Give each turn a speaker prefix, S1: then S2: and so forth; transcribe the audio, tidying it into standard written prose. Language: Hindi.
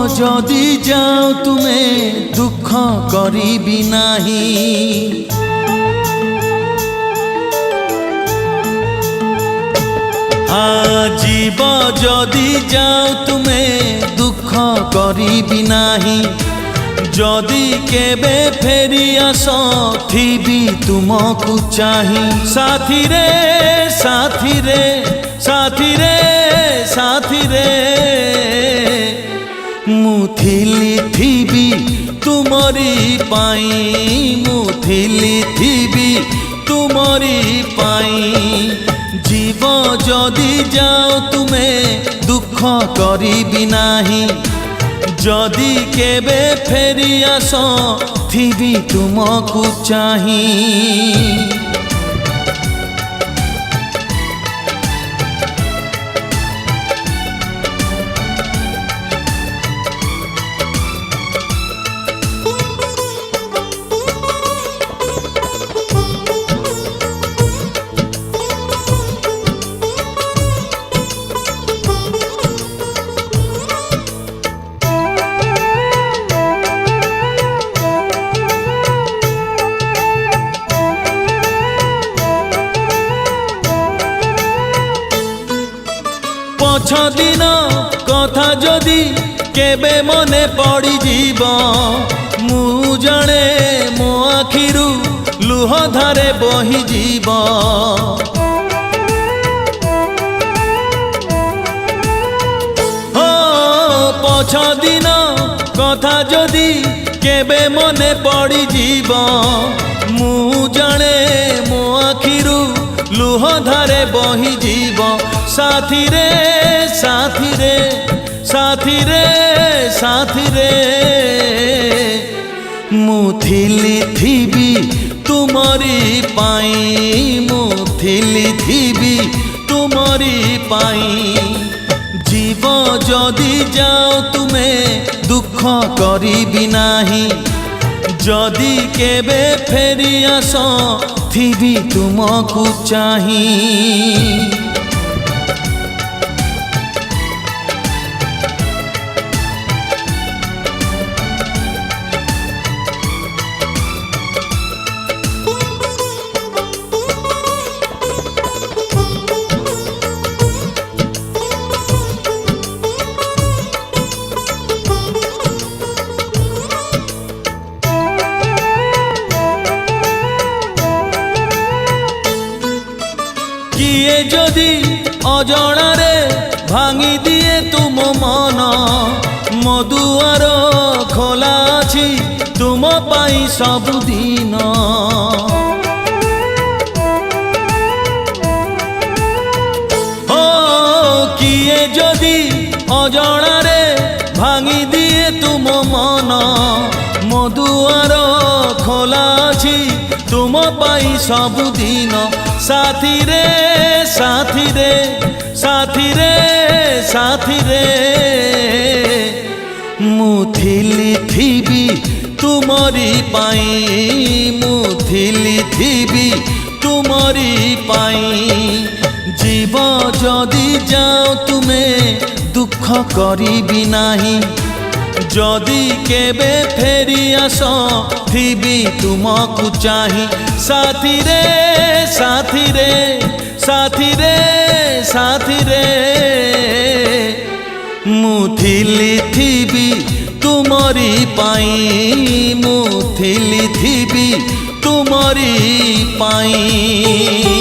S1: जदि जाओ तुमे दुख करिबि नाही। जीव जदि जाओ तुमे दुख करिबि नाही। जदि केबे फेरी आस थिबी तुमको चाही। साथी रे साथी रे साथी रे साथी रे मु थिली थिबी तुमरी पाई। मु थिली थिबी तुमरी पाई। जीव जदि जाओ तुमे दुख करिबि नाही। जदि केबे फेरी आस थिबी तुमको चाही। पछ दिन कथा जदि केबे मने पड़ी जीव। मु जाने मो आखिरु लुह धारे बही जीव। हो पछ दिन कथा जदि केबे मने पड़ी जीव। मु जाने मो आखिरु लुह धारे बही जीव। साथी रे साथी रे साथी रे साथी रे मु थिली थिबी तुमरी पाई। मु थिली थिबी तुमरी पाई। जीव जदि जाओ तुमे दुख करिबि नाही। जदि केबे फेरी आस थिबी तुमको चाही। किए जदि अजणारे भांगी दिए तुम मन। मो दुआर खोला अछि तुम पाई सबुदिन। हो किए जदि अजणारे भांगी दिए तुम मन। मो दुआर खोला अछि तुम पाई सबुदिन। साथी रे साथी रे साथी रे साथी रे मु थिली थिबी तुमरी पाई। मु थिली थिबी तुमरी पाई। जीव जदि जाओ तुमे दुख करिबि नाही। जदि केबे फेरी आस थिबी तुमको चाही। साथी रे साथी रे साथी रे साथी रे मु थिली थिबी तुमरी पाई। मु थिली थिबी तुमरी पाई।